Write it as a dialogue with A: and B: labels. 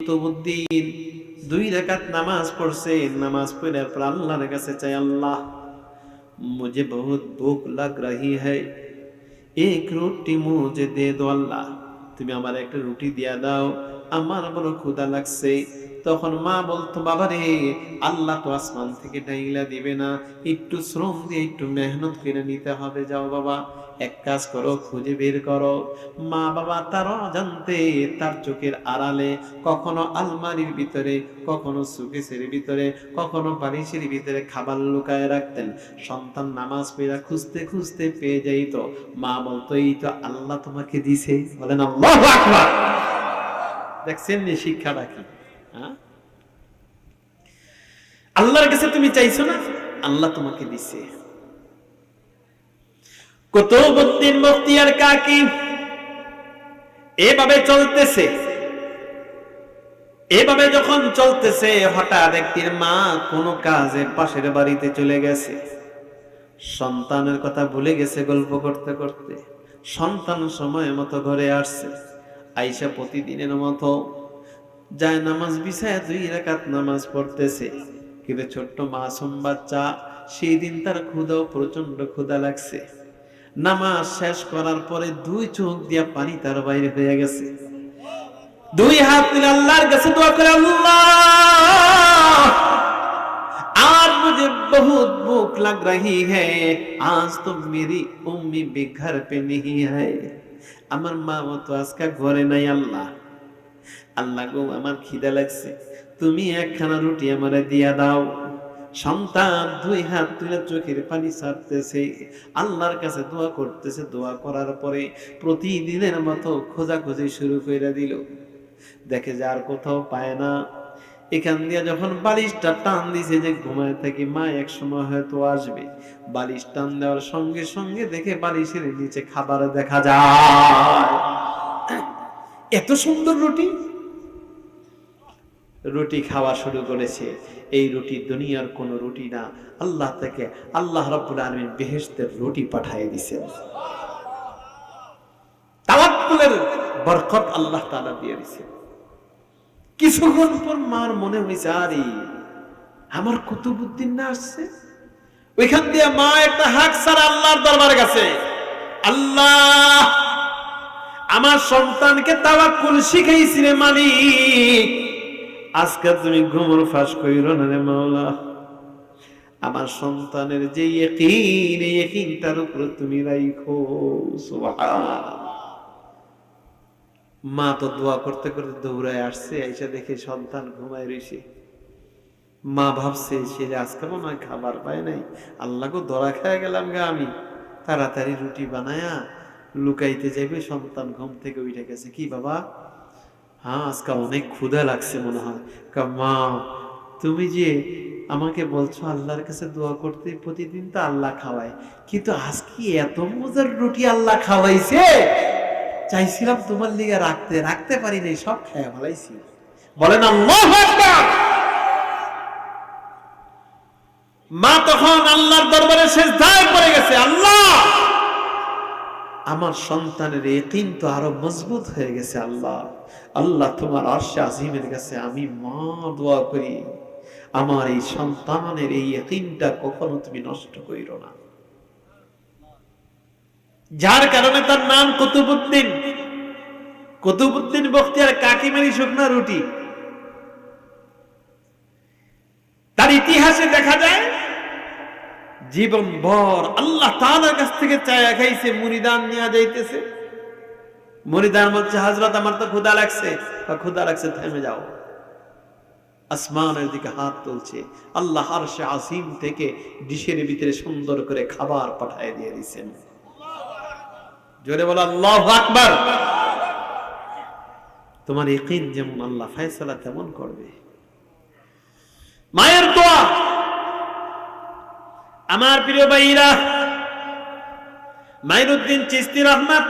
A: কুতুবউদ্দিন 2 রাকাত নামাজ পড়ছে, নামাজ পড়ে আল্লাহর কাছে চাই, আল্লাহ मुझे बहुत भूख लग रही है, एक रोटी मुझे दे दो अल्लाह, তুমি আমার একটা রুটি দিয়া দাও, আমার বড় ক্ষুধা লাগছে। তখন মা বলতো, বাবা রে, আল্লাহ তো আসমান থেকে ডাইলা দিবে না, একটু শ্রম দিয়ে একটু মেহনত করে নিতে হবে, যাও বাবা এক কাজ করো, খুঁজে বের করো। মা বাবা তার অজান্তে তার চোখের আড়ালে কখনো আলমারির ভিতরে, কখনো সুকেসের ভিতরে, কখনো বালিশের ভিতরে খাবার লুকায় রাখতেন। সন্তান নামাজ পড়া খুঁজতে খুঁজতে পেয়ে যাইত, মা বলতো, এই তো আল্লাহ তোমাকে দিছে। বলেন আল্লাহু আকবার। দেখছেন নি শিক্ষাটা কি? আল্লাহর কাছে তুমি চাইছো না, আল্লাহ তোমাকে দিছে। কুতুবউদ্দিন বখতিয়ার কাকি এভাবে চলতেছে। এভাবে যখন চলতেছে, হঠাৎ একদিন মা কোনো কাজে পাশের বাড়িতে চলে গেছে। সন্তানের কথা ভুলে গেছে গল্প করতে করতে। সন্তান সময় মতো ঘরে আসছে। আয়েশা প্রতিদিনের মতো যায় নামাজ বিছায় 2 রাকাত নামাজ পড়তেছে। কিন্তু ছোট্ট মাসুম বাচ্চা, সেই দিন তার ক্ষুধাও প্রচন্ড ক্ষুধা লাগছে। নামাজ শেষ করার পরে 2 চোখ দিয়া পানি তার বাইরে হয়ে গেছে। 2 হাত তুলে আল্লাহর কাছে দোয়া করে, আল্লাহ आज मुझे बहुत भूख लग रही है, आज तो मेरी उम्मी भी घर पे नहीं है, আমার মা তো আজকে ঘরে নাই। আল্লাহ আল্লাহ গো, আমার খিদা লাগছে, তুমি একখানা রুটি আমারে দিয়া দাও। সন্তান 2 হাত তুলে চোখের পানি ছাড়তেছে, আল্লাহর কাছে দোয়া করতেছে। দোয়া করার পরে প্রতিদিনের মতো খোঁজাখুঁজি শুরু করে দিল। দেখে যে আর কোথাও পায় না। এখান দিয়ে যখন বালিশটা টান দিছে যে ঘুমায় থাকি, মা এক সময় হয়তো আসবে। বালিশ টান দেওয়ার সঙ্গে সঙ্গে দেখে বালিশের নিচে খাবার দেখা যায়। এত সুন্দর রুটি, রুটি খাওয়া শুরু করেছে। এই রুটি দুনিয়ার কোন রুটি না, আল্লাহ থেকে আল্লাহ রাব্বুল আলামিন বেহেশতের রুটি পাঠিয়ে দিয়েছেন। তাওয়াক্কুলের বরকত আল্লাহ তাআলা দিয়ে দিয়েছেন। কিছুক্ষণ পর মার মনে হয়েছে, আরে আমার কুতুবউদ্দিন না আসছে। ওইখান দিয়ে মা একটা হাত ছাড়া আল্লাহর দরবারে গেছে, আল্লাহ আমার সন্তানকে তাওয়াক্কুল শিখাইছিলে মালিক, আজকে তুমি ঘুমর ফাঁস কইরো না রে মাওলা। আমার সন্তানের যে ইয়াকিন, এই ইয়াকিনটার উপর তুমি রাখো। সুবহানাল্লাহ। মা তো দোয়া করতে করতে দৌড়ায় আসছে, আইসা দেখে সন্তান ঘুমায় রইছে। মা ভাবছে, সে আজকে মনে হয় খাবার পায় নাই, আল্লাহ গো ধরা খেয়ে গেলাম গা আমি। তাড়াতাড়ি রুটি বানায়া লুকাইতে যাইবে, সন্তান ঘুম থেকে উঠে গেছে। কি বাবা? হ্যাঁ, আজকে অনেক ক্ষুধা লাগছে মনে হয়। মা, তুমি যে আমাকে বলছো আল্লাহর কাছে দোয়া করতে, প্রতিদিন তো আল্লাহ খাওয়ায়, কিন্তু আজকে এত মজার রুটি আল্লাহ খাওয়াইছে, চাইছিলাম তোমার লিগে রাখতে পারি নাই, সব খেয়ে ফেলাইছি। বলেন আল্লাহু আকবার। মা তখন আল্লাহর দরবারে সিজদায় পড়ে গেছে, আল্লাহ আমার সন্তানের ইয়াকিন তো আরো মজবুত হয়ে গেছে। আল্লাহ আল্লাহ তোমার আরশে আজিমের কাছে আমি মা দোয়া করি, আমার এই সন্তানের এই ইয়াকিনটা কখনো তুমি নষ্ট কইরো না। যার কারণে তার নাম কুতুবউদ্দিন। কুতুবউদ্দিন বখতিয়ার কাকি মানে শুকনা রুটি। তার ইতিহাসে দেখা যায় জীবন ভর আল্লাহ তাআলার কাছ থেকে চায়া খাইছে, মুরিদান নিয়ে যাইতেছে। মুরিদান বলছে, হযরত আমার তো ক্ষুধা লাগছে। ক্ষুধা লাগছে, থেমে যাও। আসমানের দিকে হাত তুলছে, আল্লাহ আরশে আজিম থেকে ডিশের ভিতরে সুন্দর করে খাবার পাঠিয়ে দিয়ে দিয়েছেন। জোরে বলো আল্লাহু আকবার। তোমার ইয়াকিন যেমন আল্লাহ ফয়সালা তেমন করবে। মায়ের দোয়া। আমার প্রিয় ভাইরা, মাইনুদ্দিন চিশতি রহমাত